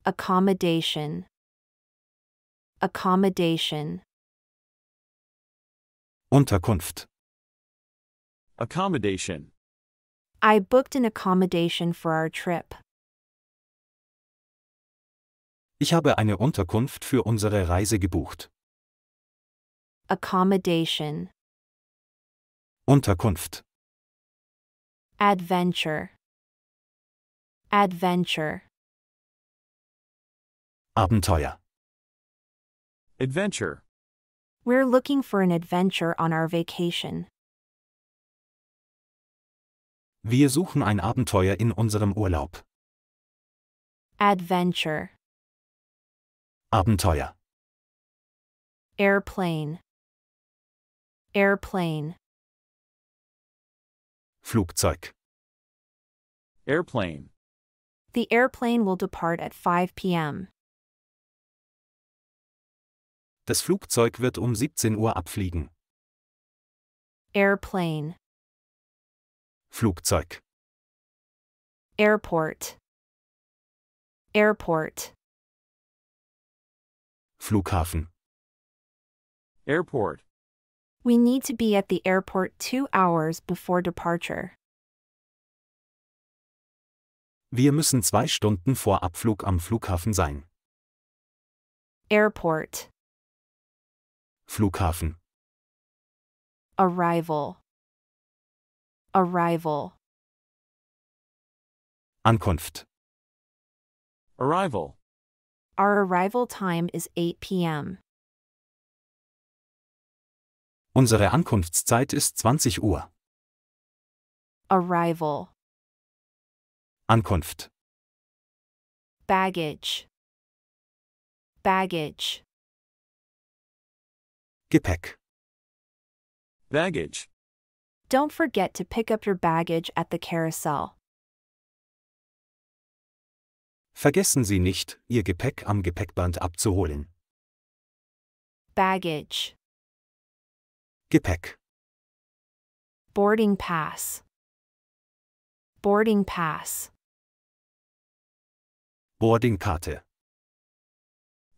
Accommodation. Accommodation. Unterkunft. Accommodation. I booked an accommodation for our trip. Ich habe eine Unterkunft für unsere Reise gebucht. Accommodation. Unterkunft. Adventure. Adventure. Abenteuer. Adventure. We're looking for an adventure on our vacation. Wir suchen ein Abenteuer in unserem Urlaub. Adventure. Abenteuer. Airplane. Airplane. Flugzeug. Airplane. The airplane will depart at 5 p.m. Das Flugzeug wird um 17 Uhr abfliegen. Airplane. Flugzeug. Airport. Airport. Flughafen. Airport. We need to be at the airport 2 hours before departure. Wir müssen 2 Stunden vor Abflug am Flughafen sein. Airport. Flughafen. Arrival. Arrival. Ankunft. Arrival. Our arrival time is 8 p.m. Unsere Ankunftszeit ist 20 Uhr. Arrival. Ankunft. Baggage. Baggage. Gepäck. Baggage. Don't forget to pick up your baggage at the carousel. Vergessen Sie nicht, Ihr Gepäck am Gepäckband abzuholen. Baggage. Gepäck. Boarding pass. Boarding pass. Boardingkarte.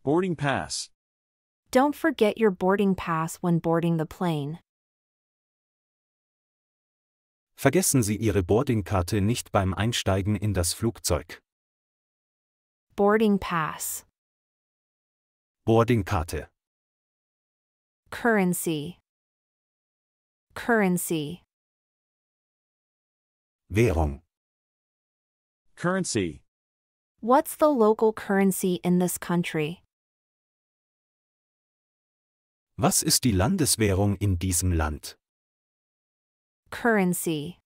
Boarding pass. Don't forget your boarding pass when boarding the plane. Vergessen Sie Ihre Boardingkarte nicht beim Einsteigen in das Flugzeug. Boarding pass. Boardingkarte. Currency. Currency. Währung. Currency. What's the local currency in this country? Was ist die Landeswährung in diesem Land? Currency.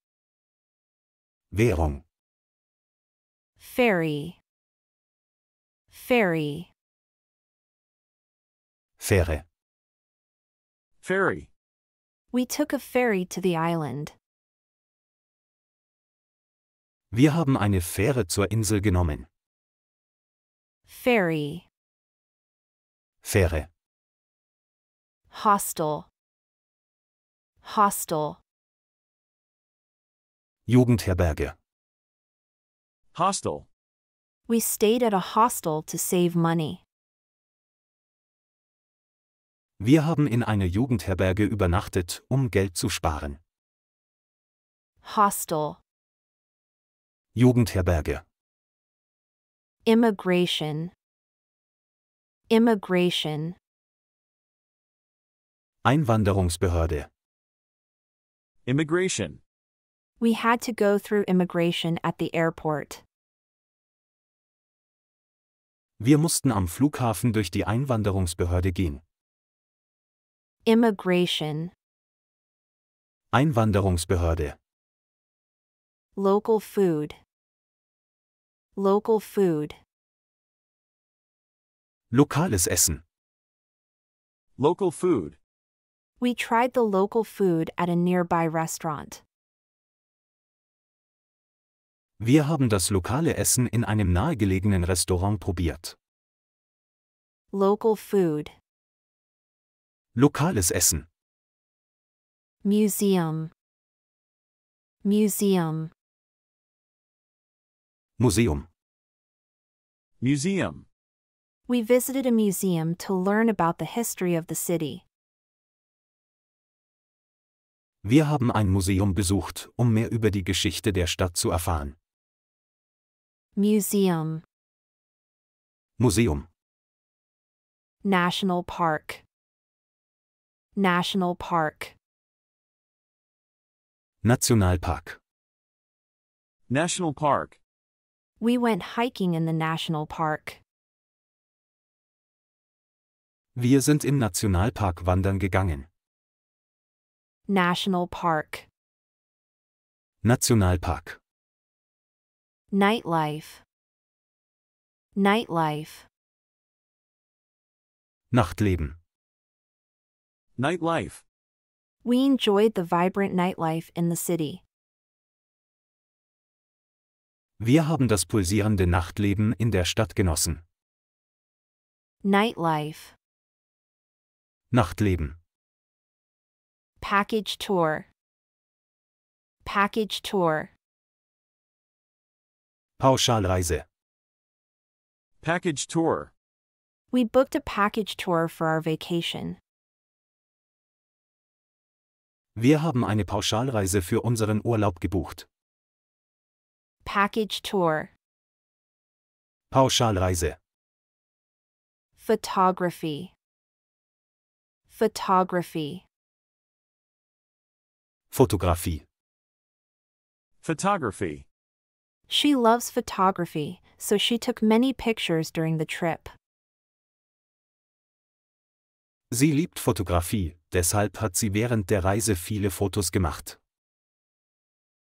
Währung. Ferry. Ferry. Fähre. Ferry. We took a ferry to the island. Wir haben eine Fähre zur Insel genommen. Ferry. Fähre. Hostel. Hostel. Jugendherberge. Hostel. We stayed at a hostel to save money. Wir haben in einer Jugendherberge übernachtet, um Geld zu sparen. Hostel. Jugendherberge. Immigration. Immigration. Einwanderungsbehörde. Immigration. We had to go through immigration at the airport. Wir mussten am Flughafen durch die Einwanderungsbehörde gehen. Immigration. Einwanderungsbehörde. Local food. Local food. Lokales Essen. Local food. We tried the local food at a nearby restaurant. Wir haben das lokale Essen in einem nahegelegenen Restaurant probiert. Local food. Lokales Essen. Museum. Museum. Museum. Museum. We visited a museum to learn about the history of the city. Wir haben ein Museum besucht, um mehr über die Geschichte der Stadt zu erfahren. Museum. Museum. National Park. National Park. Nationalpark. National Park. We went hiking in the national park. Wir sind im Nationalpark wandern gegangen. National Park. Nationalpark. Nightlife. Nightlife. Nachtleben. Nightlife. We enjoyed the vibrant nightlife in the city. Wir haben das pulsierende Nachtleben in der Stadt genossen. Nightlife. Nachtleben. Package tour. Package tour. Pauschalreise. Package tour. We booked a package tour for our vacation. Wir haben eine Pauschalreise für unseren Urlaub gebucht. Package tour. Pauschalreise. Photography. Photography. Fotografie. Photography. She loves photography, so she took many pictures during the trip. Sie liebt Fotografie, deshalb hat sie während der Reise viele Fotos gemacht.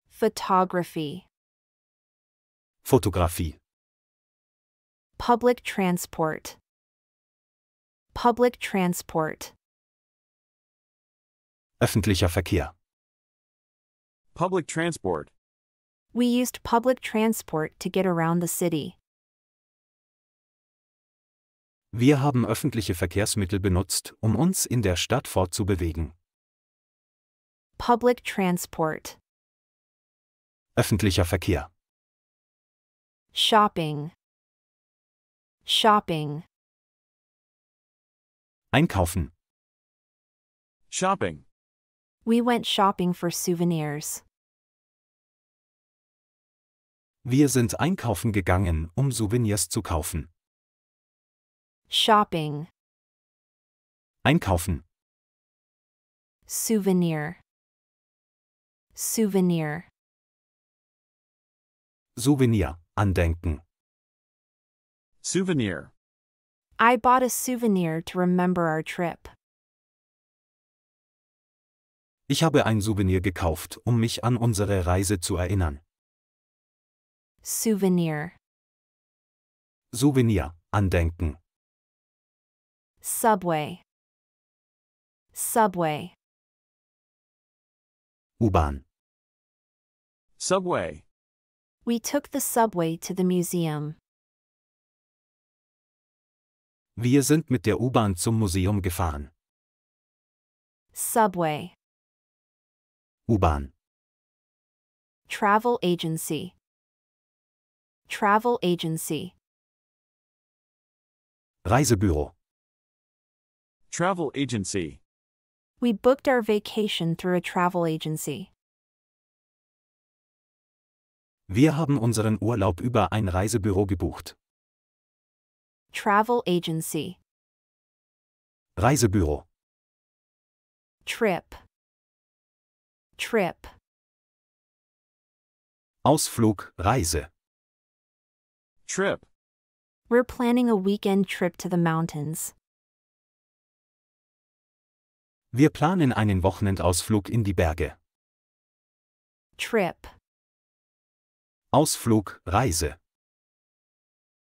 Photography. Fotografie. Public transport. Public transport. Öffentlicher Verkehr. Public transport. We used public transport to get around the city. Wir haben öffentliche Verkehrsmittel benutzt, um uns in der Stadt fortzubewegen. Public transport. Öffentlicher Verkehr. Shopping. Shopping. Einkaufen. Shopping. We went shopping for souvenirs. Wir sind einkaufen gegangen, um Souvenirs zu kaufen. Shopping. Einkaufen. Souvenir. Souvenir. Souvenir. Andenken. Souvenir. I bought a souvenir to remember our trip. Ich habe ein Souvenir gekauft, um mich an unsere Reise zu erinnern. Souvenir. Souvenir. Andenken. Subway. Subway. U-Bahn. Subway. We took the subway to the museum. Wir sind mit der U-Bahn zum Museum gefahren. Subway. U-Bahn. Travel agency. Travel agency. Reisebüro. Travel agency. We booked our vacation through a travel agency. Wir haben unseren Urlaub über ein Reisebüro gebucht. Travel agency. Reisebüro. Trip. Trip. Ausflug, Reise. Trip. We're planning a weekend trip to the mountains. Wir planen einen Wochenendausflug in die Berge. Trip. Ausflug, Reise.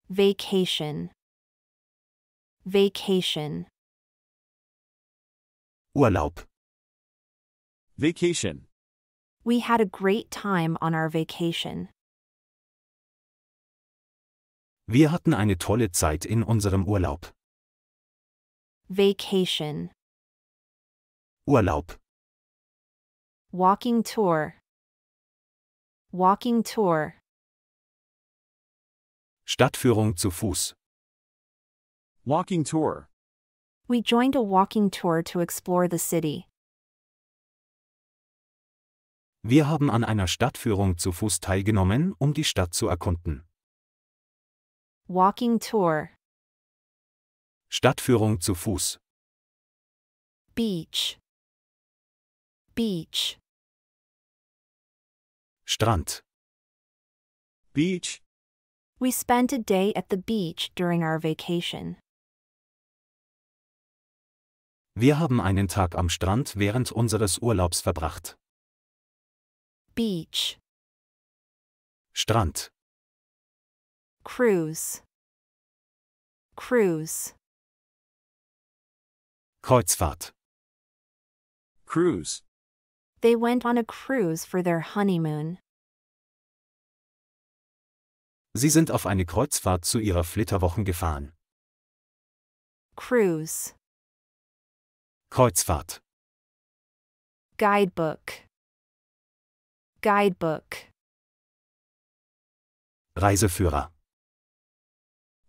Vacation. Vacation. Urlaub. Vacation. We had a great time on our vacation. Wir hatten eine tolle Zeit in unserem Urlaub. Vacation. Urlaub. Walking tour. Walking tour. Stadtführung zu Fuß. Walking tour. We joined a walking tour to explore the city. Wir haben an einer Stadtführung zu Fuß teilgenommen, um die Stadt zu erkunden. Walking tour. Stadtführung zu Fuß. Beach. Beach. Strand. Beach. We spent a day at the beach during our vacation. Wir haben einen Tag am Strand während unseres Urlaubs verbracht. Beach. Strand. Cruise. Cruise. Kreuzfahrt. Cruise. They went on a cruise for their honeymoon. Sie sind auf eine Kreuzfahrt zu ihrer Flitterwochen gefahren. Cruise. Kreuzfahrt. Guidebook. Guidebook. Reiseführer.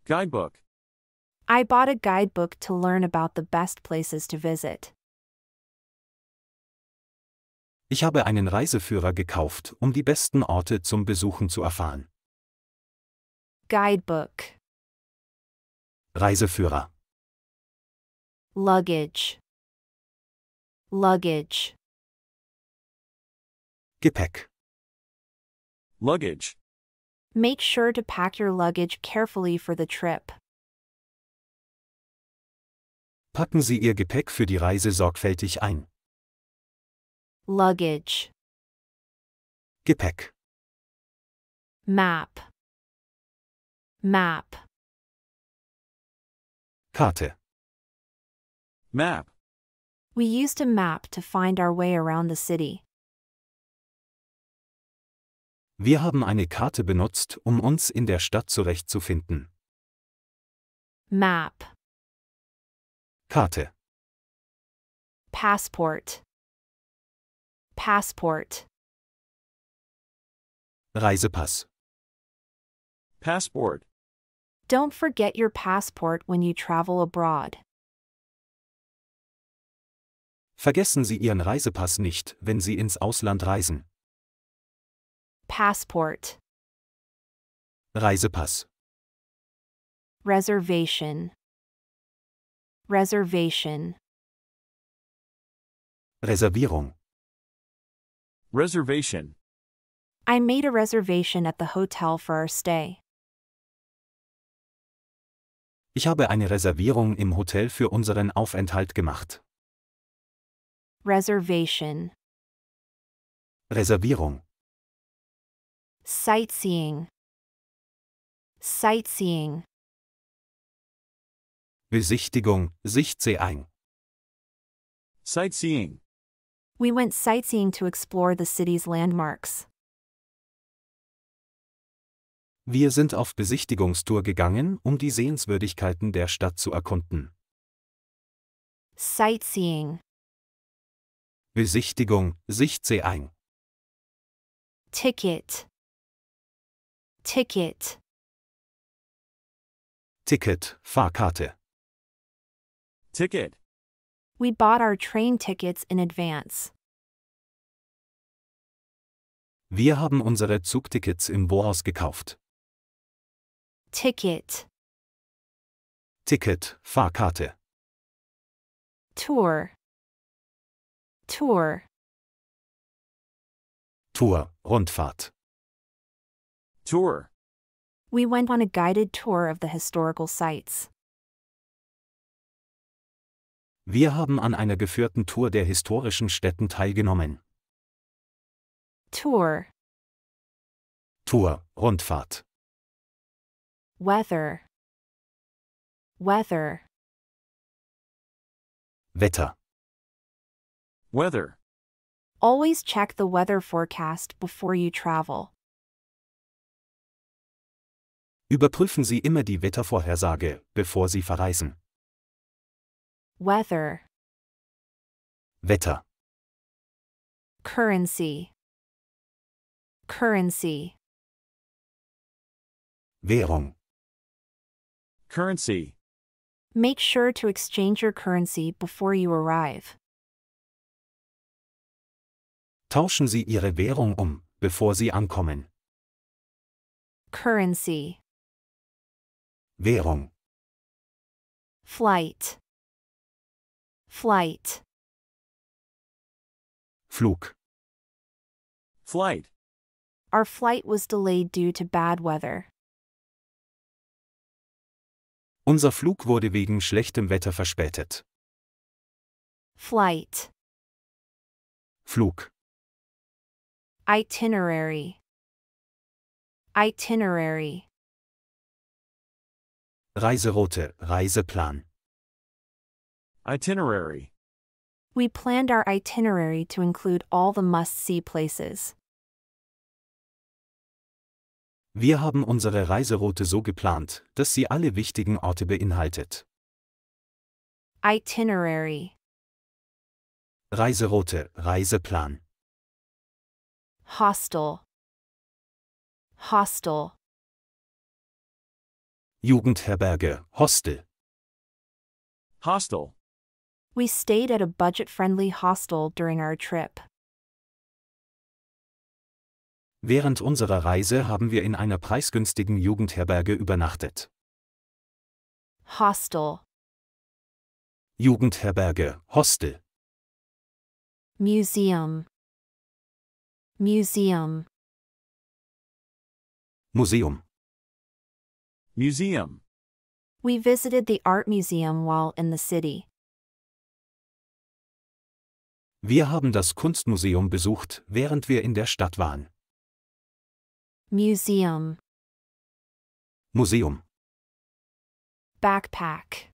Guidebook. I bought a guidebook to learn about the best places to visit. Ich habe einen Reiseführer gekauft, um die besten Orte zum Besuchen zu erfahren. Guidebook. Reiseführer. Luggage. Luggage. Gepäck. Luggage. Make sure to pack your luggage carefully for the trip. Packen Sie Ihr Gepäck für die Reise sorgfältig ein. Luggage. Gepäck. Map. Map. Karte. Map. We used a map to find our way around the city. Wir haben eine Karte benutzt, um uns in der Stadt zurechtzufinden. Map. Karte. Passport. Passport. Reisepass. Passport. Don't forget your passport when you travel abroad. Vergessen Sie Ihren Reisepass nicht, wenn Sie ins Ausland reisen. Passport. Reisepass. Reservation. Reservation. Reservierung. Reservation. I made a reservation at the hotel for our stay. Ich habe eine Reservierung im Hotel für unseren Aufenthalt gemacht. Reservation. Reservierung. Sightseeing. Sightseeing. Besichtigung, Sichtseeing. Sightseeing. We went sightseeing to explore the city's landmarks. Wir sind auf Besichtigungstour gegangen, um die Sehenswürdigkeiten der Stadt zu erkunden. Sightseeing. Besichtigung, Sichtseeing. Ticket. Ticket. Ticket, Fahrkarte. Ticket. We bought our train tickets in advance. Wir haben unsere Zugtickets im Voraus gekauft. Ticket. Ticket, Fahrkarte. Tour. Tour. Tour, Rundfahrt. Tour. We went on a guided tour of the historical sites. Wir haben an einer geführten Tour der historischen Städten teilgenommen. Tour. Tour, Rundfahrt. Weather. Weather. Wetter. Weather. Always check the weather forecast before you travel. Überprüfen Sie immer die Wettervorhersage, bevor Sie verreisen. Weather. Wetter. Currency. Currency. Währung. Currency. Make sure to exchange your currency before you arrive. Tauschen Sie Ihre Währung bevor Sie ankommen. Currency. Währung. Flight. Flight. Flug. Flight. Our flight was delayed due to bad weather. Unser Flug wurde wegen schlechtem Wetter verspätet. Flight. Flug. Itinerary. Itinerary. Reiseroute, Reiseplan. Itinerary. We planned our itinerary to include all the must-see places. Wir haben unsere Reiseroute so geplant, dass sie alle wichtigen Orte beinhaltet. Itinerary. Reiseroute, Reiseplan. Hostel. Hostel. Jugendherberge, Hostel. Hostel. We stayed at a budget-friendly hostel during our trip. Während unserer Reise haben wir in einer preisgünstigen Jugendherberge übernachtet. Hostel. Jugendherberge, Hostel. Museum. Museum. Museum. Museum. We visited the art museum while in the city. Wir haben das Kunstmuseum besucht, während wir in der Stadt waren. Museum. Museum. Backpack.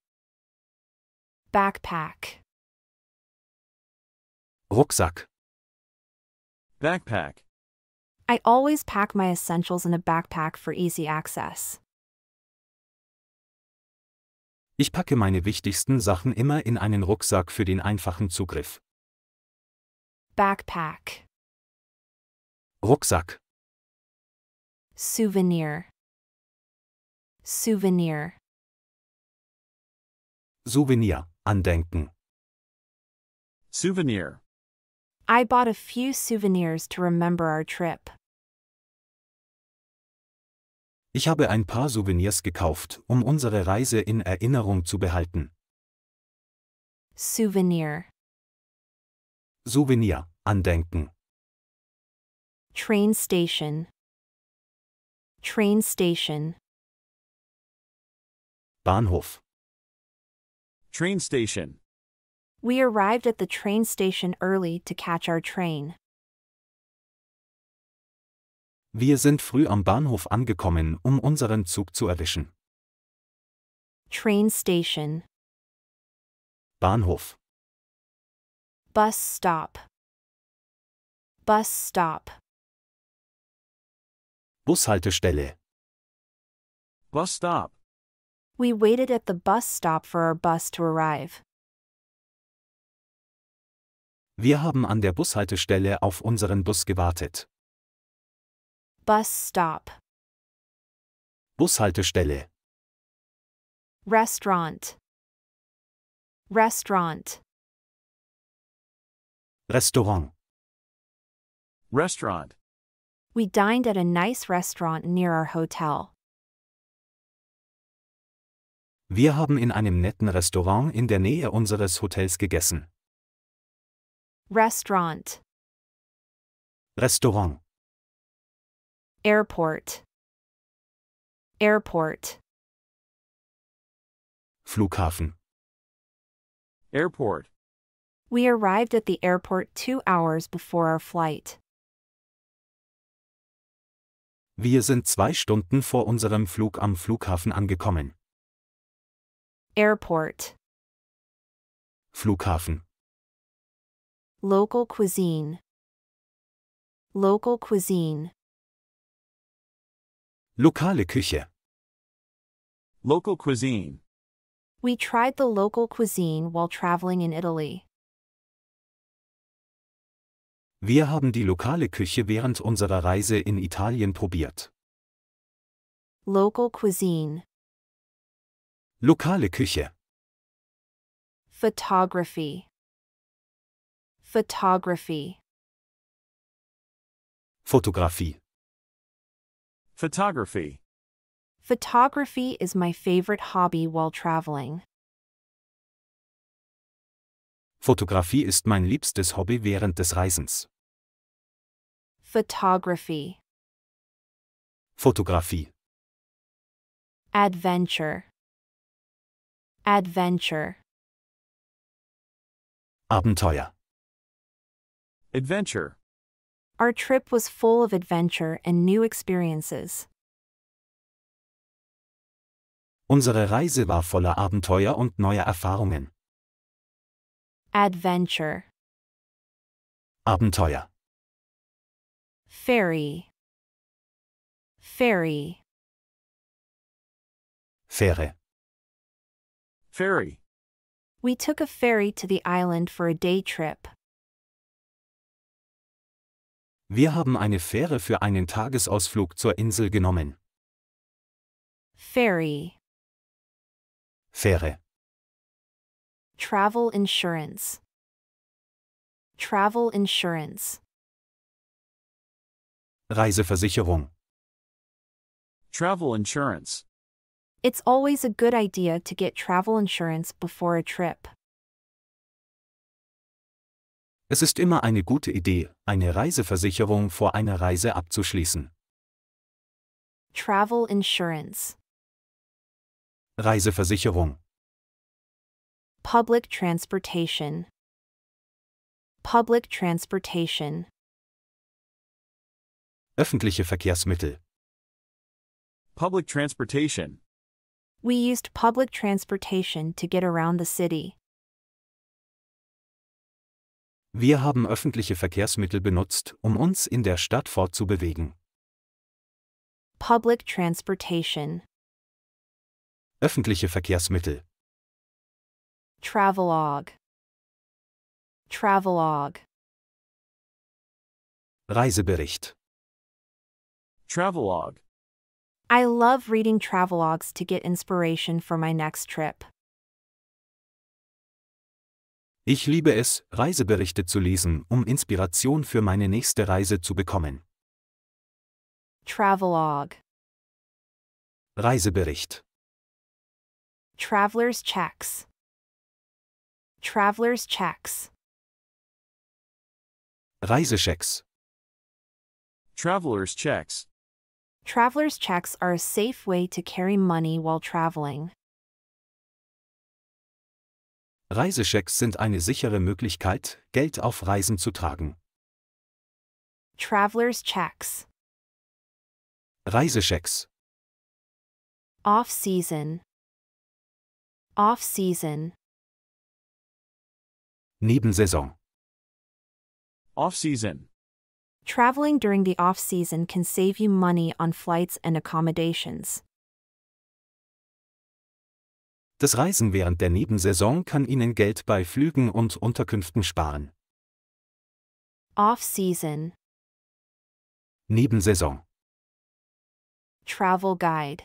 Backpack. Rucksack. Backpack. I always pack my essentials in a backpack for easy access. Ich packe meine wichtigsten Sachen immer in einen Rucksack für den einfachen Zugriff. Backpack. Rucksack. Souvenir. Souvenir. Souvenir, Andenken. Souvenir. I bought a few souvenirs to remember our trip. Ich habe ein paar Souvenirs gekauft, um unsere Reise in Erinnerung zu behalten. Souvenir. Souvenir, Andenken. Train station. Train station. Bahnhof. Train station. We arrived at the train station early to catch our train. Wir sind früh am Bahnhof angekommen, um unseren Zug zu erwischen. Train station. Bahnhof. Bus stop. Bus stop. Bushaltestelle. Bus stop. We waited at the bus stop for our bus to arrive. Wir haben an der Bushaltestelle auf unseren Bus gewartet. Bus stop. Bushaltestelle. Restaurant. Restaurant. Restaurant. Restaurant. We dined at a nice restaurant near our hotel. Wir haben in einem netten Restaurant in der Nähe unseres Hotels gegessen. Restaurant. Restaurant. Airport. Airport. Flughafen. Airport. We arrived at the airport 2 hours before our flight. Wir sind 2 Stunden vor unserem Flug am Flughafen angekommen. Airport. Flughafen. Local cuisine. Local cuisine. Lokale Küche. Local cuisine. We tried the local cuisine while traveling in Italy. Wir haben die lokale Küche während unserer Reise in Italien probiert. Local cuisine. Lokale Küche. Photography. Photography. Fotografie. Photography. Photography is my favorite hobby while traveling. Fotografie ist mein liebstes Hobby während des Reisens. Photography. Fotografie. Adventure. Adventure. Abenteuer. Adventure. Our trip was full of adventure and new experiences. Unsere Reise war voller Abenteuer und neuer Erfahrungen. Adventure. Abenteuer. Ferry. Ferry. Fähre. Ferry. We took a ferry to the island for a day trip. Wir haben eine Fähre für einen Tagesausflug zur Insel genommen. Ferry. Fähre. Travel insurance. Travel insurance. Reiseversicherung. Travel insurance. It's always a good idea to get travel insurance before a trip. Es ist immer eine gute Idee, eine Reiseversicherung vor einer Reise abzuschließen. Travel insurance. Reiseversicherung. Public transportation. Public transportation. Öffentliche Verkehrsmittel. Public transportation. We used public transportation to get around the city. Wir haben öffentliche Verkehrsmittel benutzt, um uns in der Stadt fortzubewegen. Public transportation. Öffentliche Verkehrsmittel. Travelogue. Travelogue. Reisebericht. Travelogue. I love reading travelogues to get inspiration for my next trip. Ich liebe es, Reiseberichte zu lesen, um Inspiration für meine nächste Reise zu bekommen. Travelogue. Reisebericht. Traveler's checks. Traveler's checks. Reisechecks. Traveler's checks. Traveler's checks are a safe way to carry money while traveling. Reisechecks sind eine sichere Möglichkeit, Geld auf Reisen zu tragen. Traveler's checks. Reisechecks. Off-season. Off-season. Nebensaison. Off-season. Traveling during the off-season can save you money on flights and accommodations. Das Reisen während der Nebensaison kann Ihnen Geld bei Flügen und Unterkünften sparen. Off-season. Nebensaison. Travel guide.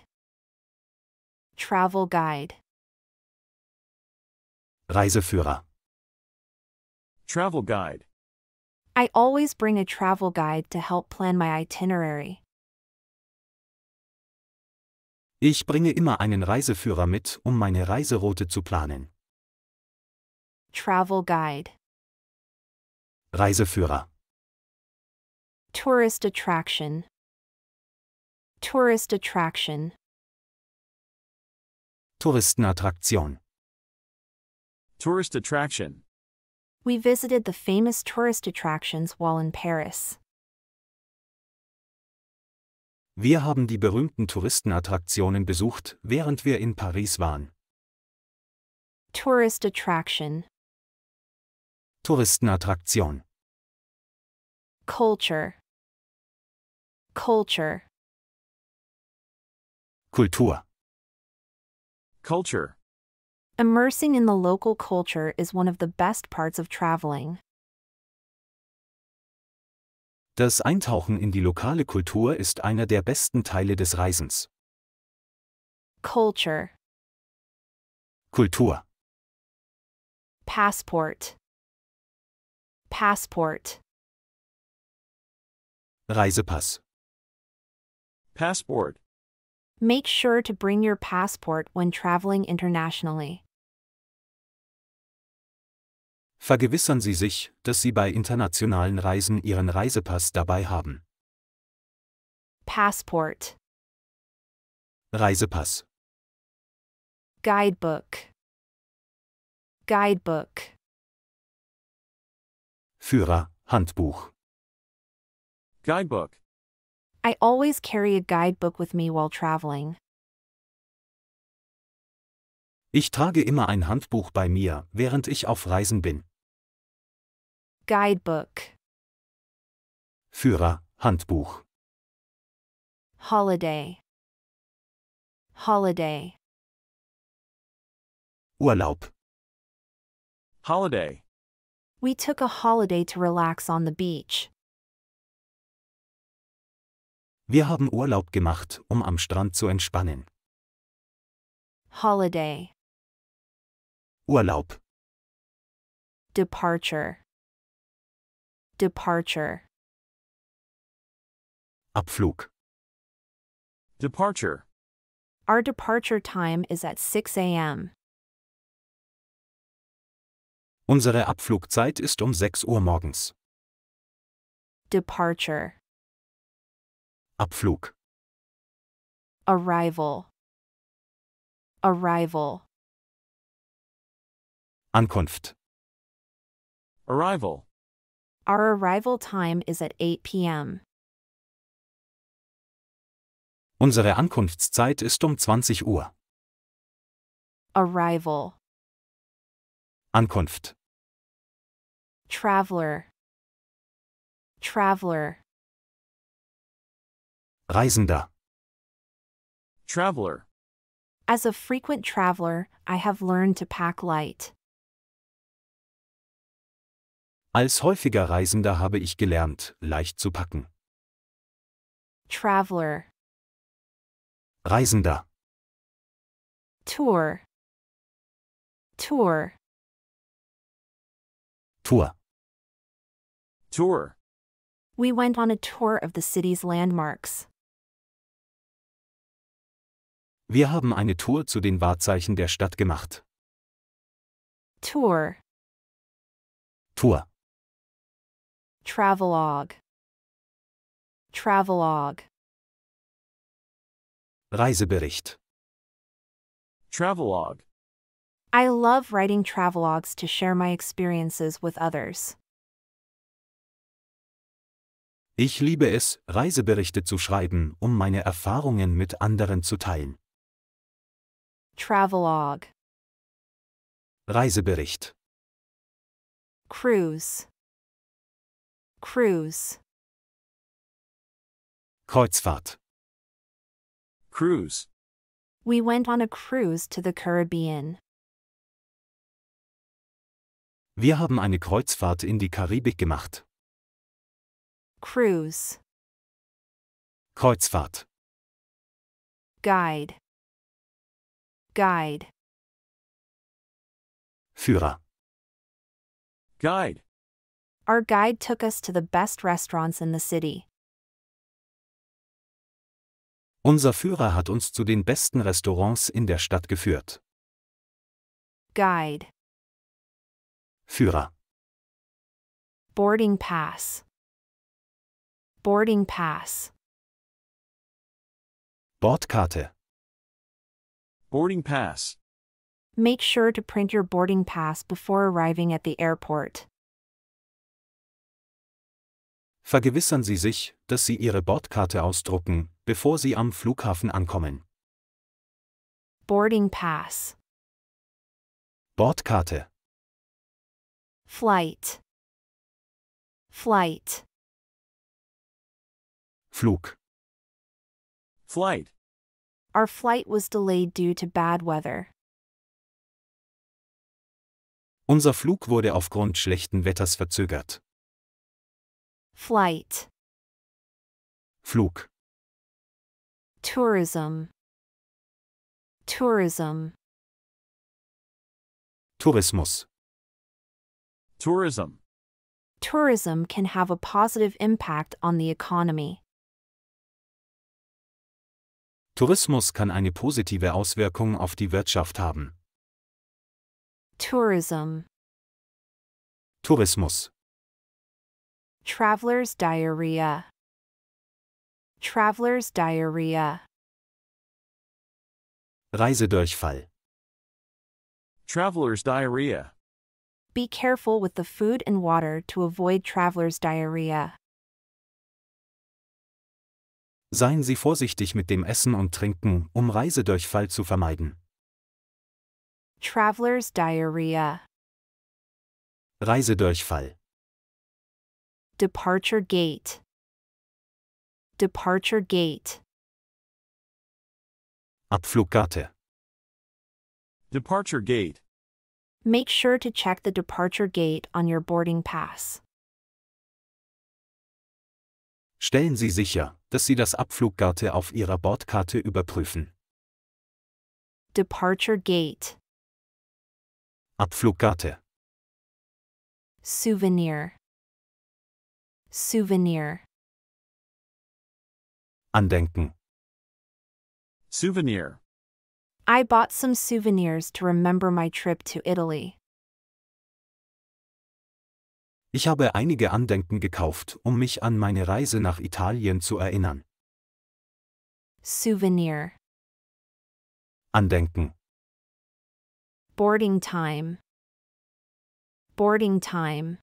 Travel guide. Reiseführer. Travel guide. I always bring a travel guide to help plan my itinerary. Ich bringe immer einen Reiseführer mit, um meine Reiseroute zu planen. Travel guide. Reiseführer. Tourist attraction. Tourist attraction. Touristenattraktion. Tourist attraction. We visited the famous tourist attractions while in Paris. Wir haben die berühmten Touristenattraktionen besucht, während wir in Paris waren. Tourist attraction. Touristenattraktion. Culture. Culture. Kultur. Culture. Immersing in the local culture is one of the best parts of traveling. Das Eintauchen in die lokale Kultur ist einer der besten Teile des Reisens. Culture. Kultur. Passport. Passport. Reisepass. Passport. Make sure to bring your passport when traveling internationally. Vergewissern Sie sich, dass Sie bei internationalen Reisen Ihren Reisepass dabei haben. Passport. Reisepass. Guidebook. Guidebook. Führer, Handbuch. Guidebook. I always carry a guidebook with me while traveling. Ich trage immer ein Handbuch bei mir, während ich auf Reisen bin. Guidebook. Führer, Handbuch. Holiday. Holiday. Urlaub. Holiday. We took a holiday to relax on the beach. Wir haben Urlaub gemacht, um am Strand zu entspannen. Holiday. Urlaub. Departure. Departure. Abflug. Departure. Our departure time is at 6 a.m. Unsere Abflugzeit ist um 6 Uhr morgens. Departure. Abflug. Arrival. Arrival. Ankunft. Arrival. Our arrival time is at 8 p.m. Unsere Ankunftszeit ist um 20 Uhr. Arrival. Ankunft. Traveler. Traveler. Reisender. Traveler. As a frequent traveler, I have learned to pack light. Als häufiger Reisender habe ich gelernt, leicht zu packen. Traveler. Reisender. Tour. Tour. Tour. Tour. We went on a tour of the city's landmarks. Wir haben eine Tour zu den Wahrzeichen der Stadt gemacht. Tour. Tour. Travelogue. Travelogue. Reisebericht. Travelogue. I love writing travelogues to share my experiences with others. Ich liebe es, Reiseberichte zu schreiben, um meine Erfahrungen mit anderen zu teilen. Travelogue. Reisebericht. Cruise. Cruise. Kreuzfahrt. Cruise. We went on a cruise to the Caribbean. Wir haben eine Kreuzfahrt in die Karibik gemacht. Cruise. Kreuzfahrt. Guide. Guide. Führer. Guide. Our guide took us to the best restaurants in the city. Unser Führer hat uns zu den besten Restaurants in der Stadt geführt. Guide. Führer. Boarding pass. Boarding pass. Bordkarte. Boarding pass. Make sure to print your boarding pass before arriving at the airport. Vergewissern Sie sich, dass Sie Ihre Bordkarte ausdrucken, bevor Sie am Flughafen ankommen. Boarding pass. Bordkarte. Flight. Flight. Flug. Flight. Our flight was delayed due to bad weather. Unser Flug wurde aufgrund schlechten Wetters verzögert. Flight. Flug. Tourism. Tourism. Tourismus. Tourism. Tourism can have a positive impact on the economy. Tourismus kann eine positive Auswirkung auf die Wirtschaft haben. Tourism. Tourismus. Traveler's diarrhea. Traveler's diarrhea. Reisedurchfall. Traveler's diarrhea. Be careful with the food and water to avoid traveler's diarrhea. Seien Sie vorsichtig mit dem Essen und Trinken, um Reisedurchfall zu vermeiden. Traveler's diarrhea. Reisedurchfall. Departure gate. Departure gate. Abfluggate. Departure gate. Make sure to check the departure gate on your boarding pass. Stellen Sie sicher, dass Sie das Abfluggate auf Ihrer Bordkarte überprüfen. Departure gate. Abfluggate. Souvenir. Souvenir. Andenken. Souvenir. I bought some souvenirs to remember my trip to Italy. Ich habe einige Andenken gekauft, um mich an meine Reise nach Italien zu erinnern. Souvenir. Andenken. Boarding time. Boarding time.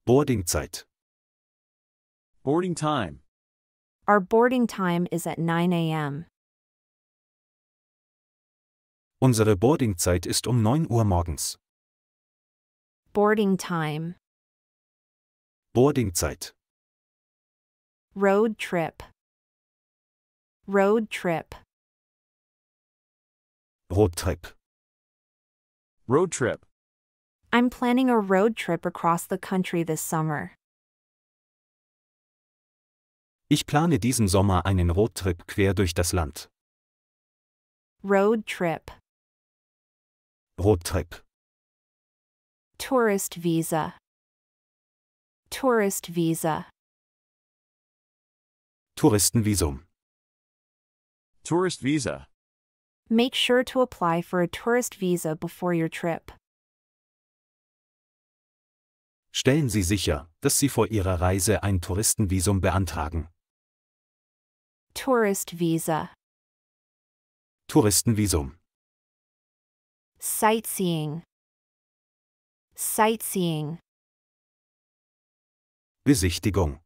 Boardingzeit. Boarding time. Our boarding time is at 9 a.m. Unsere Boardingzeit ist um 9 Uhr morgens. Boarding time. Boardingzeit. Road trip. Road trip. Roadtrip. Road trip. I'm planning a road trip across the country this summer. Ich plane diesen Sommer einen Roadtrip quer durch das Land. Road trip. Roadtrip. Tourist visa. Tourist visa. Touristenvisum. Tourist visa. Make sure to apply for a tourist visa before your trip. Stellen Sie sicher, dass Sie vor Ihrer Reise ein Touristenvisum beantragen. Tourist visa. Touristenvisum. Sightseeing. Sightseeing. Besichtigung.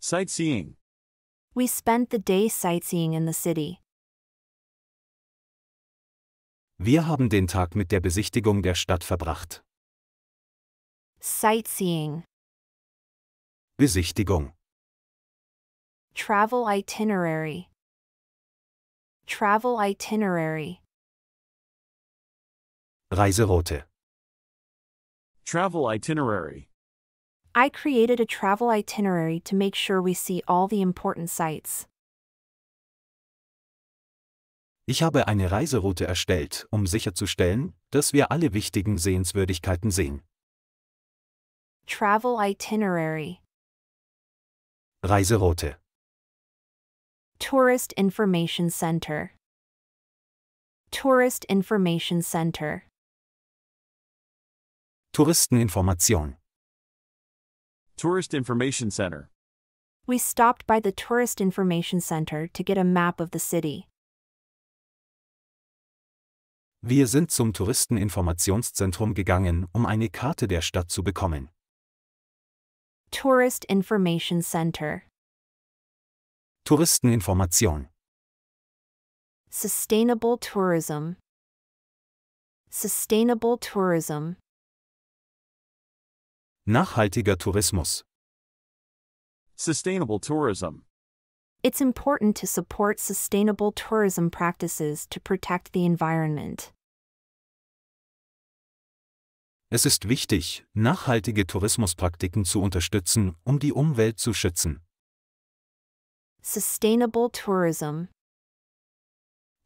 Sightseeing. We spent the day sightseeing in the city. Wir haben den Tag mit der Besichtigung der Stadt verbracht. Sightseeing. Besichtigung. Travel itinerary. Travel itinerary. Reiseroute. Travel itinerary. I created a travel itinerary to make sure we see all the important sites. Ich habe eine Reiseroute erstellt, um sicherzustellen, dass wir alle wichtigen Sehenswürdigkeiten sehen. Travel itinerary. Reiseroute. Tourist Information Center. Tourist Information Center. Touristeninformation. Tourist information center. We stopped by the Tourist Information Center to get a map of the city. Wir sind zum Touristeninformationszentrum gegangen, um eine Karte der Stadt zu bekommen. Tourist Information Center. Touristeninformation. Sustainable tourism. Sustainable tourism. Nachhaltiger Tourismus. Sustainable tourism. It's important to support sustainable tourism practices to protect the environment. Es ist wichtig, nachhaltige Tourismuspraktiken zu unterstützen, um die Umwelt zu schützen. Sustainable tourism.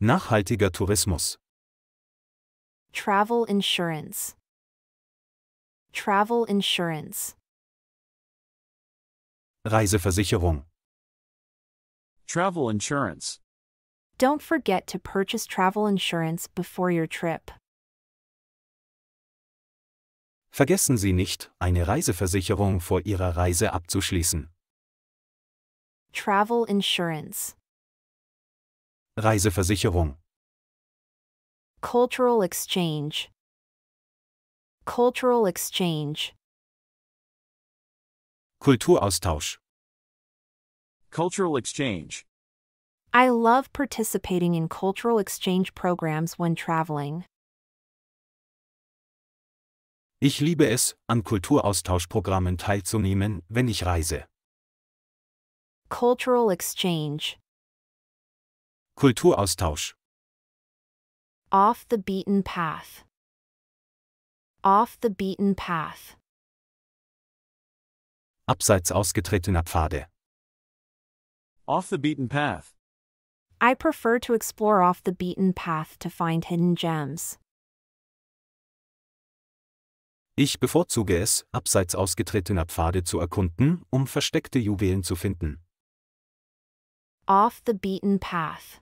Nachhaltiger Tourismus. Travel insurance. Travel insurance. Reiseversicherung. Travel insurance. Don't forget to purchase travel insurance before your trip. Vergessen Sie nicht, eine Reiseversicherung vor Ihrer Reise abzuschließen. Travel insurance. Reiseversicherung. Cultural exchange. Cultural exchange. Kulturaustausch. Cultural exchange. I love participating in cultural exchange programs when traveling. Ich liebe es, an Kulturaustauschprogrammen teilzunehmen, wenn ich reise. Cultural exchange. Kulturaustausch. Off the beaten path. Off the beaten path. Abseits ausgetretener Pfade. Off the beaten path. I prefer to explore off the beaten path to find hidden gems. Ich bevorzuge es, abseits ausgetretener Pfade zu erkunden, um versteckte Juwelen zu finden. Off the beaten path.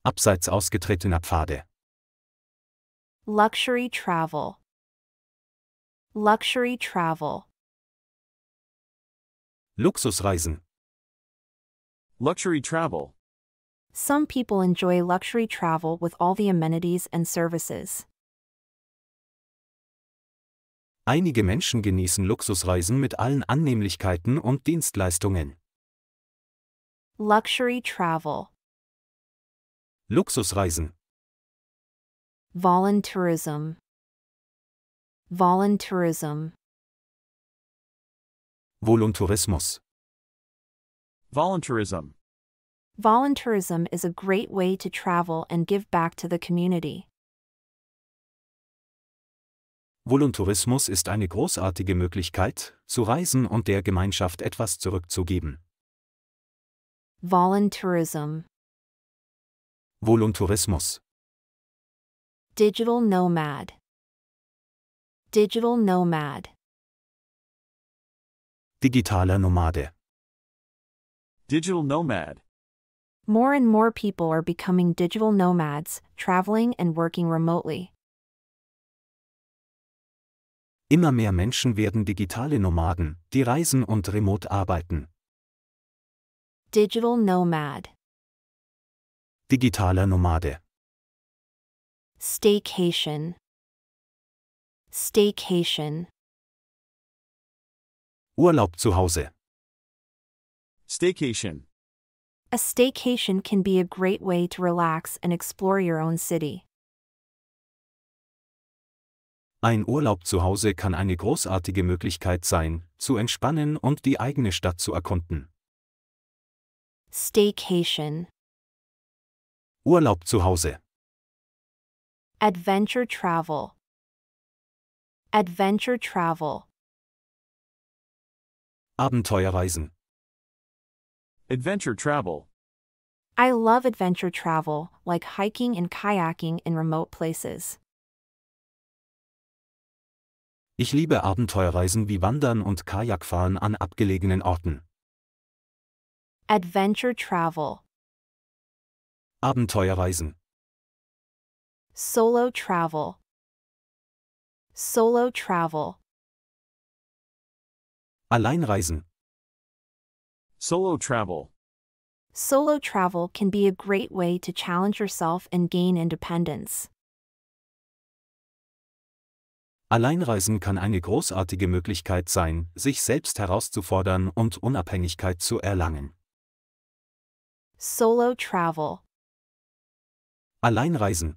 Abseits ausgetretener Pfade. Luxury travel. Luxury travel. Luxusreisen. Luxury travel. Some people enjoy luxury travel with all the amenities and services. Einige Menschen genießen Luxusreisen mit allen Annehmlichkeiten und Dienstleistungen. Luxury travel. Luxusreisen. Voluntourism. Voluntourism. Voluntourismus. Voluntourism. Voluntourism is a great way to travel and give back to the community. Voluntourismus ist eine großartige Möglichkeit, zu reisen und der Gemeinschaft etwas zurückzugeben. Voluntourism. Voluntourismus. Digital nomad. Digital nomad. Digitaler Nomade. Digital nomad. More and more people are becoming digital nomads, traveling and working remotely. Immer mehr Menschen werden digitale Nomaden, die reisen und remote arbeiten. Digital nomad. Digitaler Nomade. Staycation. Staycation. Urlaub zu Hause. Staycation. A staycation can be a great way to relax and explore your own city. Ein Urlaub zu Hause kann eine großartige Möglichkeit sein, zu entspannen und die eigene Stadt zu erkunden. Staycation. Urlaub zu Hause. Adventure travel. Adventure travel. Abenteuerreisen. Adventure travel. I love adventure travel, like hiking and kayaking in remote places. Ich liebe Abenteuerreisen wie Wandern und Kajakfahren an abgelegenen Orten. Adventure travel. Abenteuerreisen. Solo travel. Solo travel. Alleinreisen. Solo travel. Solo travel can be a great way to challenge yourself and gain independence. Alleinreisen kann eine großartige Möglichkeit sein, sich selbst herauszufordern und Unabhängigkeit zu erlangen. Solo travel. Alleinreisen.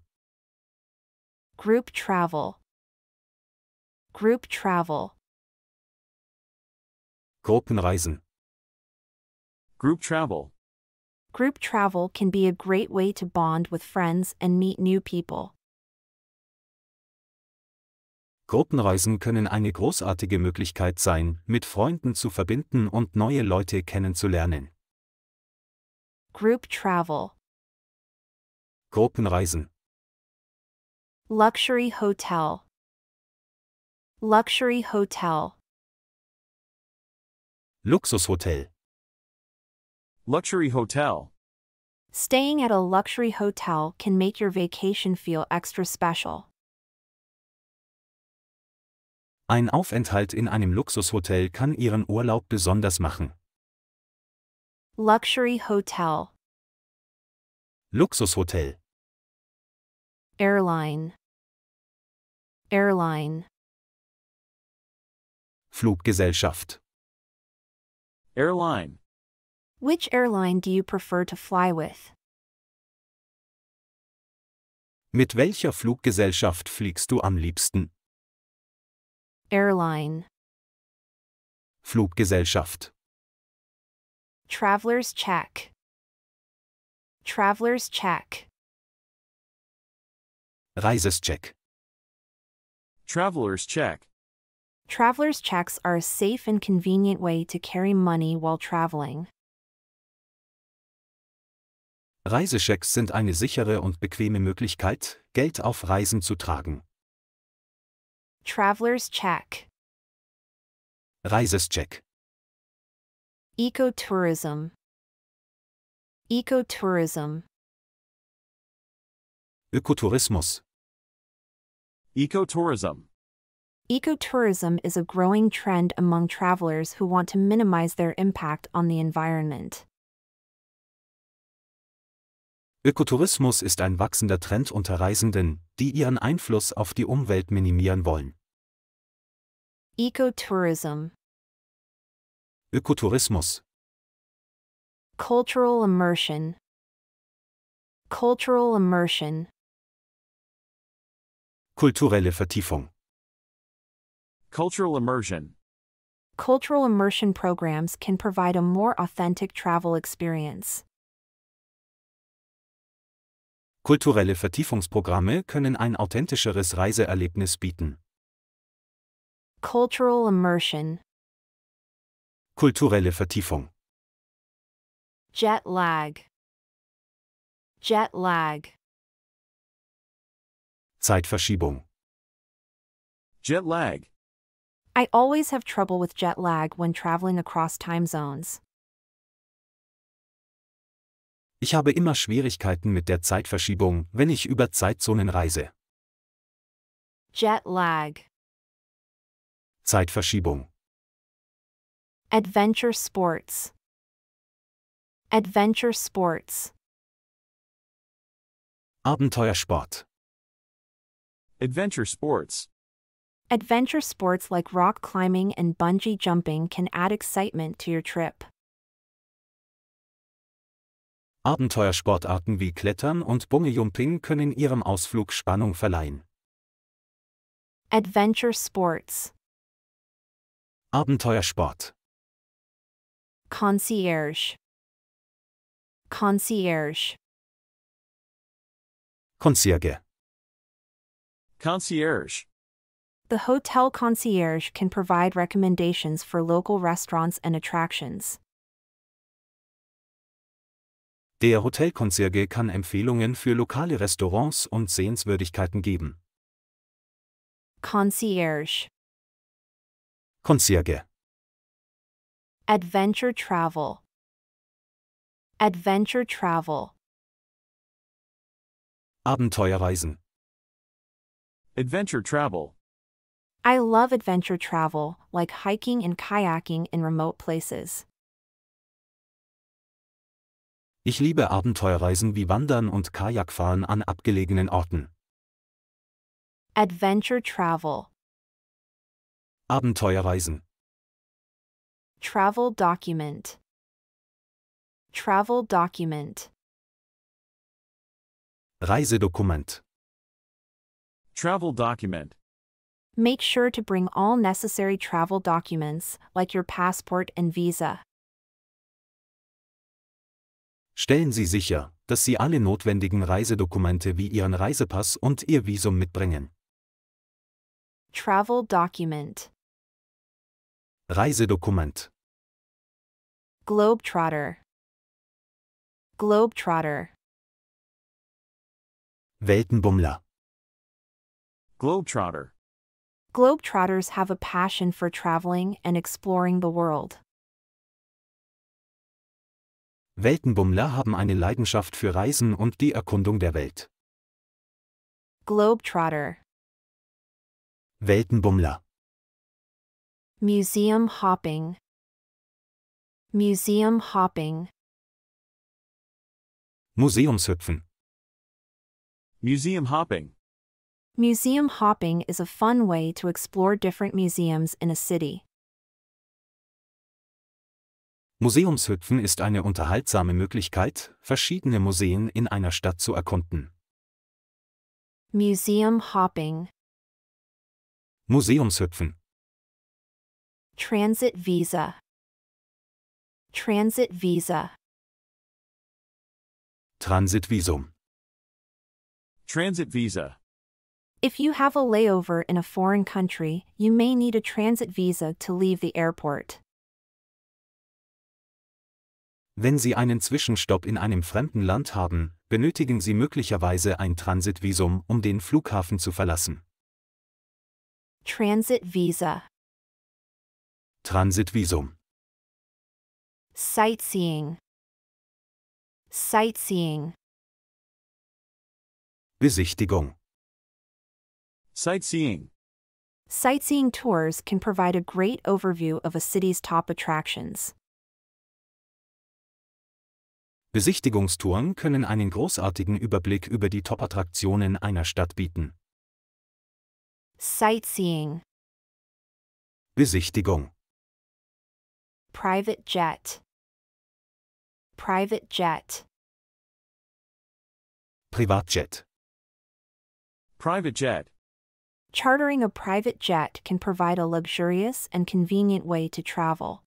Group travel. Group travel. Gruppenreisen. Group travel. Group travel can be a great way to bond with friends and meet new people. Gruppenreisen können eine großartige Möglichkeit sein, mit Freunden zu verbinden und neue Leute kennenzulernen. Group travel. Gruppenreisen. Luxury hotel. Luxury hotel. Luxushotel. Luxury hotel. Staying at a luxury hotel can make your vacation feel extra special. Ein Aufenthalt in einem Luxushotel kann Ihren Urlaub besonders machen. Luxury hotel. Luxushotel. Airline. Airline. Fluggesellschaft. Airline. Which airline do you prefer to fly with? Mit welcher Fluggesellschaft fliegst du am liebsten? Airline. Fluggesellschaft. Traveler's check. Traveler's check. Reisescheck. Traveler's check. Traveler's checks are a safe and convenient way to carry money while traveling. Reisechecks sind eine sichere und bequeme Möglichkeit, Geld auf Reisen zu tragen. Traveler's check. Reisescheck. Ecotourism. Ecotourism. Ökotourismus. Ecotourism. Ecotourism is a growing trend among travelers who want to minimize their impact on the environment. Ökotourismus ist ein wachsender Trend unter Reisenden, die ihren Einfluss auf die Umwelt minimieren wollen. Ecotourism. Ökotourismus. Cultural immersion. Cultural immersion. Kulturelle Vertiefung. Cultural immersion. Cultural immersion programs can provide a more authentic travel experience. Kulturelle Vertiefungsprogramme können ein authentischeres Reiseerlebnis bieten. Cultural immersion. Kulturelle Vertiefung. Jet lag. Jet lag. Zeitverschiebung. Jet lag. I always have trouble with jet lag when traveling across time zones. Ich habe immer Schwierigkeiten mit der Zeitverschiebung, wenn ich über Zeitzonen reise. Jet lag. Zeitverschiebung. Adventure sports. Adventure sports. Abenteuersport. Adventure sports. Adventure sports like rock climbing and bungee jumping can add excitement to your trip. Abenteuersportarten wie Klettern und Bungeejumping können Ihrem Ausflug Spannung verleihen. Adventure sports. Abenteuersport. Concierge. Concierge. Concierge. Concierge. The hotel concierge can provide recommendations for local restaurants and attractions. Der Hotelkoncierge kann Empfehlungen für lokale Restaurants und Sehenswürdigkeiten geben. Concierge. Concierge. Adventure travel. Adventure travel. Abenteuerreisen. Adventure travel. I love adventure travel, like hiking and kayaking in remote places. Ich liebe Abenteuerreisen wie Wandern und Kajakfahren an abgelegenen Orten. Adventure travel. Abenteuerreisen. Travel document. Travel document. Reisedokument. Travel document. Make sure to bring all necessary travel documents, like your passport and visa. Stellen Sie sicher, dass Sie alle notwendigen Reisedokumente wie Ihren Reisepass und Ihr Visum mitbringen. Travel document. Reisedokument. Globetrotter. Globetrotter. Weltenbummler. Globetrotter. Globetrotters have a passion for traveling and exploring the world. Weltenbummler haben eine Leidenschaft für Reisen und die Erkundung der Welt. Globetrotter. Weltenbummler. Museum hopping. Museum hopping. Museumshüpfen. Museum hopping. Museum hopping is a fun way to explore different museums in a city. Museumshüpfen ist eine unterhaltsame Möglichkeit, verschiedene Museen in einer Stadt zu erkunden. Museum hopping. Museumshüpfen. Transit visa. Transit visa. Transitvisum. Transit visa. If you have a layover in a foreign country, you may need a transit visa to leave the airport. Wenn Sie einen Zwischenstopp in einem fremden Land haben, benötigen Sie möglicherweise ein Transitvisum, um den Flughafen zu verlassen. Transit visa. Transitvisum. Sightseeing. Sightseeing. Besichtigung. Sightseeing. Sightseeing tours can provide a great overview of a city's top attractions. Besichtigungstouren können einen großartigen Überblick über die Top-Attraktionen einer Stadt bieten. Sightseeing. Besichtigung. Private jet. Private jet. Privatjet. Private jet. Chartering a private jet can provide a luxurious and convenient way to travel.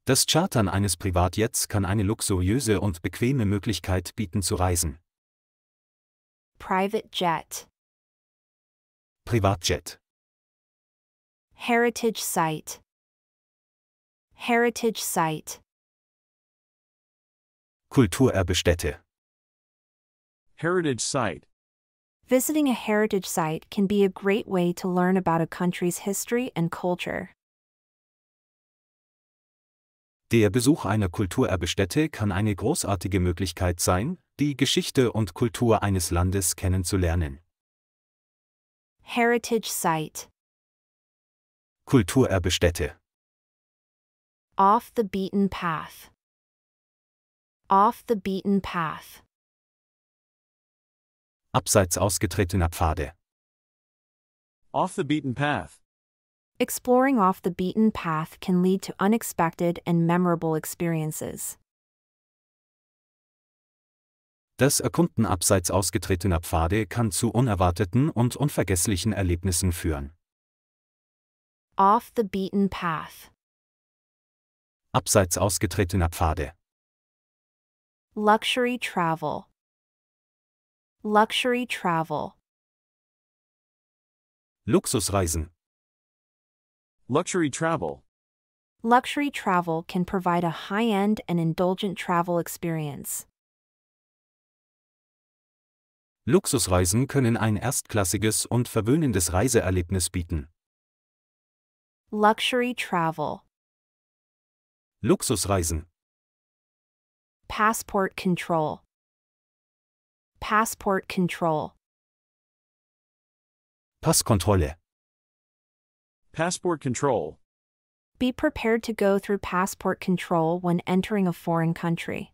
Das Chartern eines Privatjets kann eine luxuriöse und bequeme Möglichkeit bieten zu reisen. Private jet. Privatjet. Heritage site. Heritage site. Kulturerbestätte. Heritage site. Visiting a heritage site can be a great way to learn about a country's history and culture. Der Besuch einer Kulturerbestätte kann eine großartige Möglichkeit sein, die Geschichte und Kultur eines Landes kennenzulernen. Heritage site. Kulturerbestätte. Off the beaten path. Off the beaten path. Abseits ausgetretener Pfade. Off the beaten path. Exploring off the beaten path can lead to unexpected and memorable experiences. Das Erkunden abseits ausgetretener Pfade kann zu unerwarteten und unvergesslichen Erlebnissen führen. Off the beaten path. Abseits ausgetretener Pfade. Luxury travel. Luxury travel. Luxusreisen. Luxury travel. Luxury travel can provide a high-end and indulgent travel experience. Luxusreisen können ein erstklassiges und verwöhnendes Reiseerlebnis bieten. Luxury travel. Luxusreisen. Passport control. Passport control. Passkontrolle. Passport control. Be prepared to go through passport control when entering a foreign country.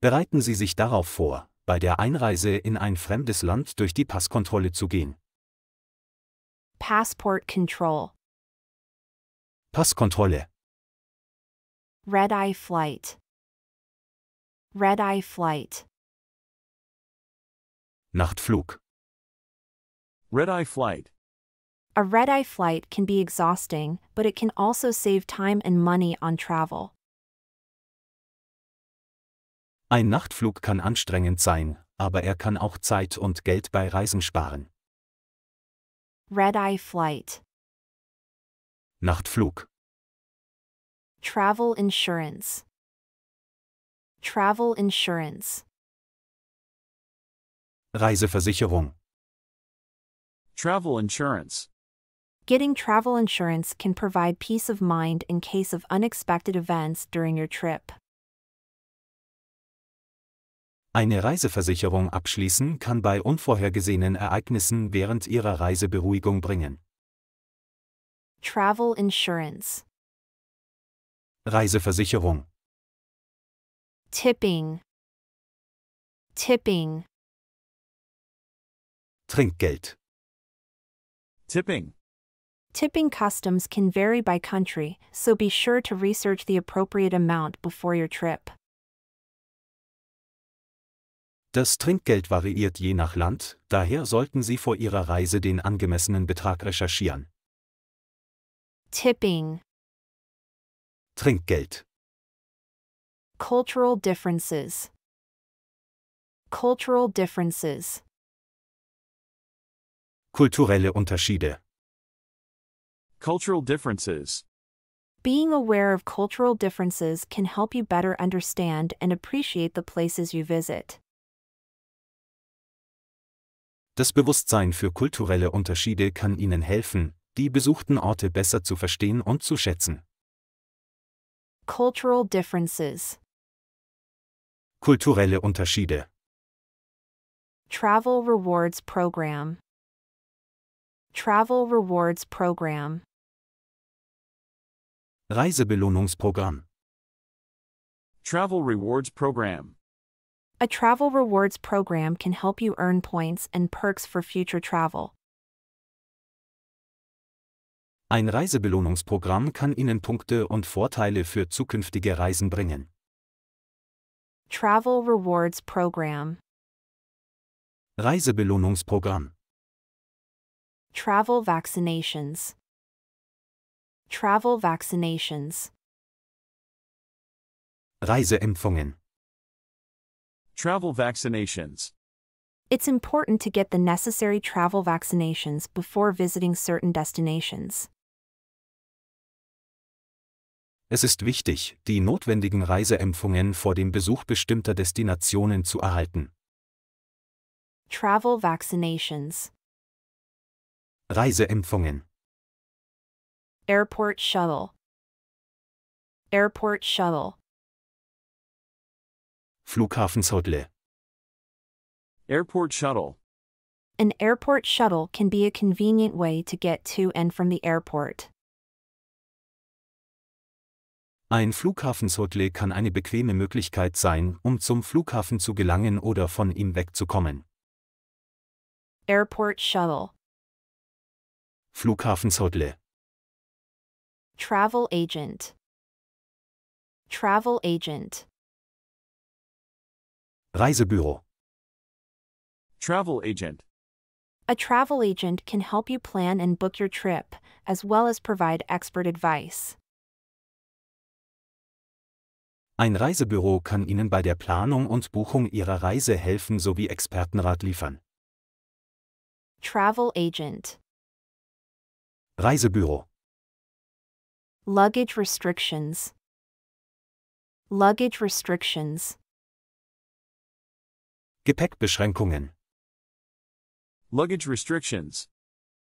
Bereiten Sie sich darauf vor, bei der Einreise in ein fremdes Land durch die Passkontrolle zu gehen. Passport control. Passkontrolle. Red-eye flight. Red-eye flight. Nachtflug. Red-eye flight. A red-eye flight can be exhausting, but it can also save time and money on travel. Ein Nachtflug kann anstrengend sein, aber er kann auch Zeit und Geld bei Reisen sparen. Red-eye flight. Nachtflug. Travel insurance. Travel insurance. Reiseversicherung. Travel insurance. Getting travel insurance can provide peace of mind in case of unexpected events during your trip. Eine Reiseversicherung abschließen kann bei unvorhergesehenen Ereignissen während Ihrer Reise Beruhigung bringen. Travel insurance. Reiseversicherung. Tipping. Tipping. Trinkgeld. Tipping. Tipping customs can vary by country, so be sure to research the appropriate amount before your trip. Das Trinkgeld variiert je nach Land, daher sollten Sie vor Ihrer Reise den angemessenen Betrag recherchieren. Tipping. Trinkgeld. Cultural differences. Cultural differences. Kulturelle Unterschiede. Cultural differences. Being aware of cultural differences can help you better understand and appreciate the places you visit. Das Bewusstsein für kulturelle Unterschiede kann Ihnen helfen, die besuchten Orte besser zu verstehen und zu schätzen. Cultural differences. Kulturelle Unterschiede. Travel rewards program. Travel rewards program. Reisebelohnungsprogramm. Travel rewards program. A travel rewards program can help you earn points and perks for future travel. Ein Reisebelohnungsprogramm kann Ihnen Punkte und Vorteile für zukünftige Reisen bringen. Travel rewards program. Reisebelohnungsprogramm. Travel vaccinations. Travel vaccinations. Reiseimpfungen. Travel vaccinations. It's important to get the necessary travel vaccinations before visiting certain destinations. Es ist wichtig, die notwendigen Reiseimpfungen vor dem Besuch bestimmter Destinationen zu erhalten. Travel vaccinations. Reiseimpfungen. Airport shuttle. Airport shuttle. Flughafenshuttle. Airport shuttle. An airport shuttle can be a convenient way to get to and from the airport. Ein Flughafenshuttle kann eine bequeme Möglichkeit sein, um zum Flughafen zu gelangen oder von ihm wegzukommen. Airport shuttle. Flughafenshuttle. Travel agent. Travel agent. Reisebüro. Travel agent. A travel agent can help you plan and book your trip, as well as provide expert advice. Ein Reisebüro kann Ihnen bei der Planung und Buchung Ihrer Reise helfen sowie Expertenrat liefern. Travel agent. Reisebüro. Luggage restrictions. Luggage restrictions. Gepäckbeschränkungen. Luggage restrictions.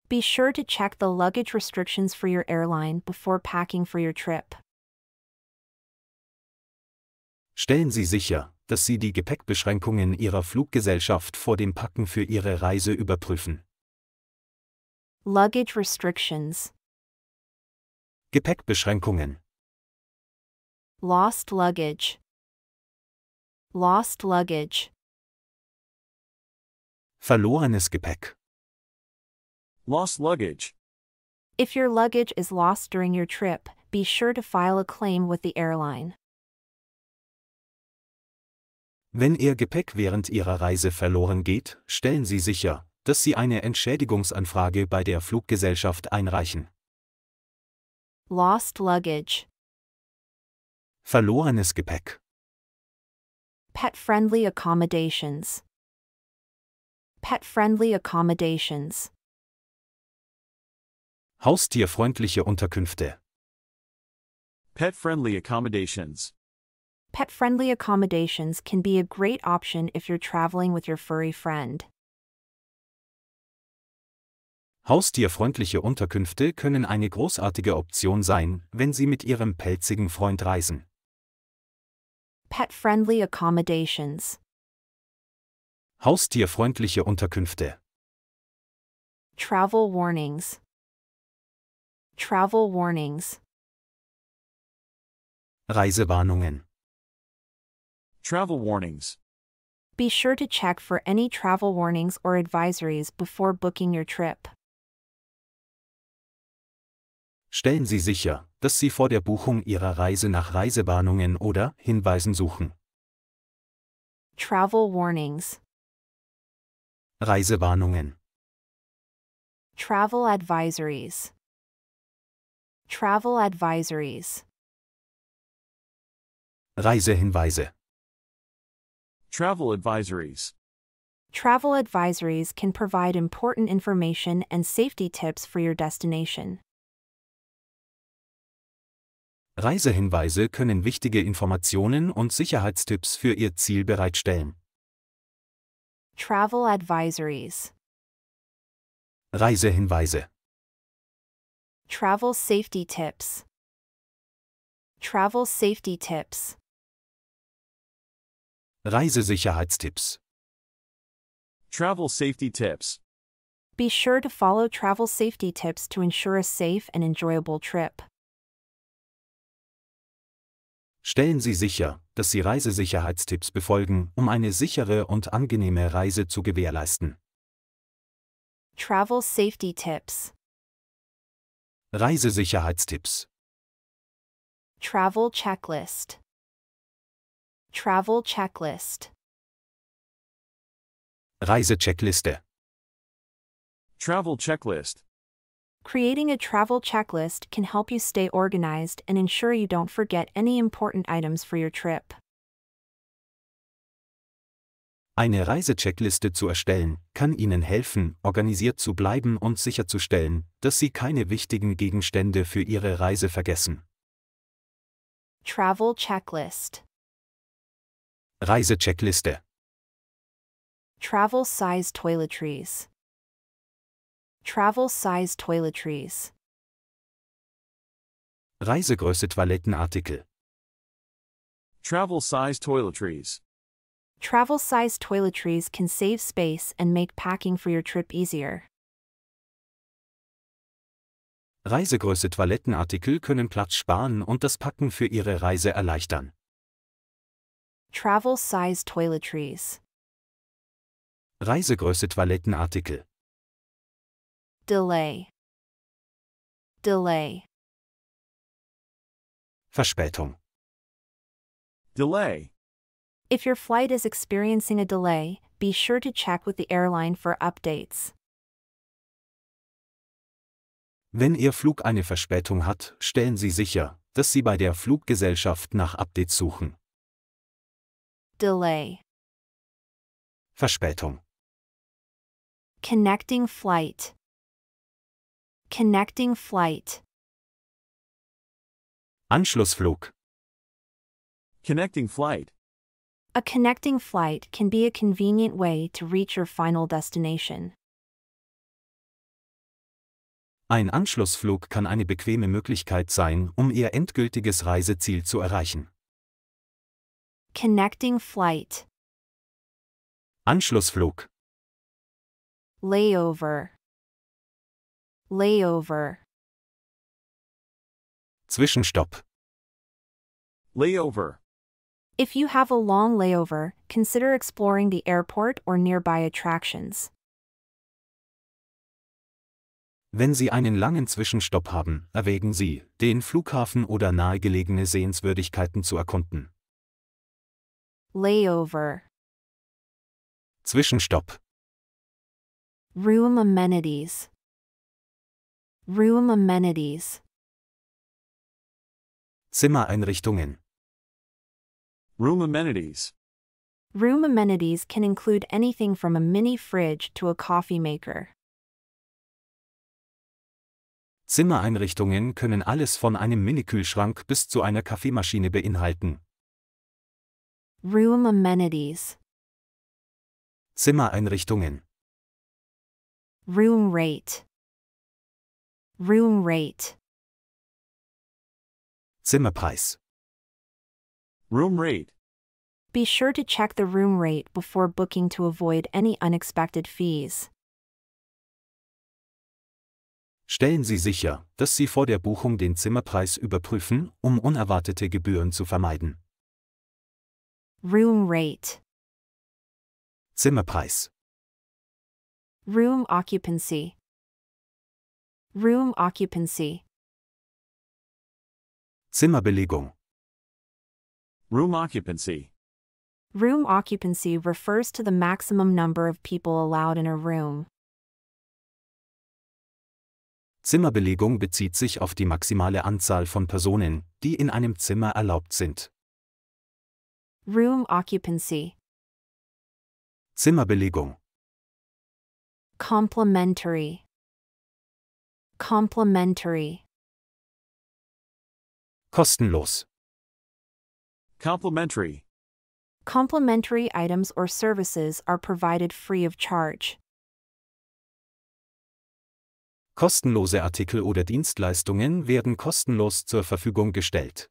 Be sure to check the luggage restrictions for your airline before packing for your trip. Stellen Sie sicher, dass Sie die Gepäckbeschränkungen Ihrer Fluggesellschaft vor dem Packen für Ihre Reise überprüfen. Luggage restrictions. Gepäckbeschränkungen. Lost luggage. Lost luggage. Verlorenes Gepäck. Lost luggage. If your luggage is lost during your trip, be sure to file a claim with the airline. Wenn Ihr Gepäck während Ihrer Reise verloren geht, stellen Sie sicher, dass Sie eine Entschädigungsanfrage bei der Fluggesellschaft einreichen. Lost luggage. Verlorenes Gepäck. Pet-friendly accommodations. Pet-friendly accommodations. Haustierfreundliche Unterkünfte. Pet-friendly accommodations. Pet-friendly accommodations can be a great option if you're traveling with your furry friend. Haustierfreundliche Unterkünfte können eine großartige Option sein, wenn Sie mit Ihrem pelzigen Freund reisen. Pet-friendly accommodations. Haustierfreundliche Unterkünfte. Travel warnings. Travel warnings. Reisewarnungen. Travel warnings. Be sure to check for any travel warnings or advisories before booking your trip. Stellen Sie sicher, dass Sie vor der Buchung Ihrer Reise nach Reisewarnungen oder Hinweisen suchen. Travel warnings. Reisewarnungen. Travel advisories. Travel advisories. Reisehinweise. Travel advisories. Travel advisories can provide important information and safety tips for your destination. Reisehinweise können wichtige Informationen und Sicherheitstipps für Ihr Ziel bereitstellen. Travel advisories. Reisehinweise. Travel safety tips. Travel safety tips. Reisesicherheitstipps. Travel safety tips. Be sure to follow travel safety tips to ensure a safe and enjoyable trip. Stellen Sie sicher, dass Sie Reisesicherheitstipps befolgen, um eine sichere und angenehme Reise zu gewährleisten. Travel safety tips. Reisesicherheitstipps. Travel checklist. Travel checklist. Reisecheckliste. Travel checklist. Creating a travel checklist can help you stay organized and ensure you don't forget any important items for your trip. Eine Reisecheckliste zu erstellen, kann Ihnen helfen, organisiert zu bleiben und sicherzustellen, dass Sie keine wichtigen Gegenstände für Ihre Reise vergessen. Travel checklist. Reisecheckliste. Travel size toiletries. Travel size toiletries. Reisegröße Toilettenartikel. Travel size toiletries. Travel size toiletries can save space and make packing for your trip easier. Reisegröße Toilettenartikel können Platz sparen und das Packen für Ihre Reise erleichtern. Travel size toiletries. Reisegröße Toilettenartikel. Delay. Delay. Verspätung. Delay. If your flight is experiencing a delay, be sure to check with the airline for updates. Wenn Ihr Flug eine Verspätung hat, stellen Sie sicher, dass Sie bei der Fluggesellschaft nach Updates suchen. Delay. Verspätung. Connecting flight. Connecting flight. Anschlussflug. Connecting flight. A connecting flight can be a convenient way to reach your final destination. Ein Anschlussflug kann eine bequeme Möglichkeit sein, um Ihr endgültiges Reiseziel zu erreichen. Connecting flight. Anschlussflug. Layover. Layover. Zwischenstopp. Layover. If you have a long layover, consider exploring the airport or nearby attractions. Wenn Sie einen langen Zwischenstopp haben, erwägen Sie, den Flughafen oder nahegelegene Sehenswürdigkeiten zu erkunden. Layover. Zwischenstopp. Room amenities. Room amenities. Zimmereinrichtungen. Room amenities. Room amenities can include anything from a mini fridge to a coffee maker. Zimmereinrichtungen können alles von einem Minikühlschrank bis zu einer Kaffeemaschine beinhalten. Room amenities. Zimmereinrichtungen. Room rate. Room rate. Zimmerpreis. Room rate. Be sure to check the room rate before booking to avoid any unexpected fees. Stellen Sie sicher, dass Sie vor der Buchung den Zimmerpreis überprüfen, um unerwartete Gebühren zu vermeiden. Room rate. Zimmerpreis. Room occupancy. Room occupancy. Zimmerbelegung. Room occupancy. Room occupancy refers to the maximum number of people allowed in a room. Zimmerbelegung bezieht sich auf die maximale Anzahl von Personen, die in einem Zimmer erlaubt sind. Room occupancy. Zimmerbelegung. Complimentary. Complimentary. Kostenlos. Complimentary. Complimentary items or services are provided free of charge. Kostenlose Artikel oder Dienstleistungen werden kostenlos zur Verfügung gestellt.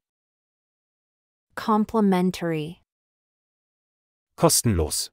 Complimentary. Kostenlos.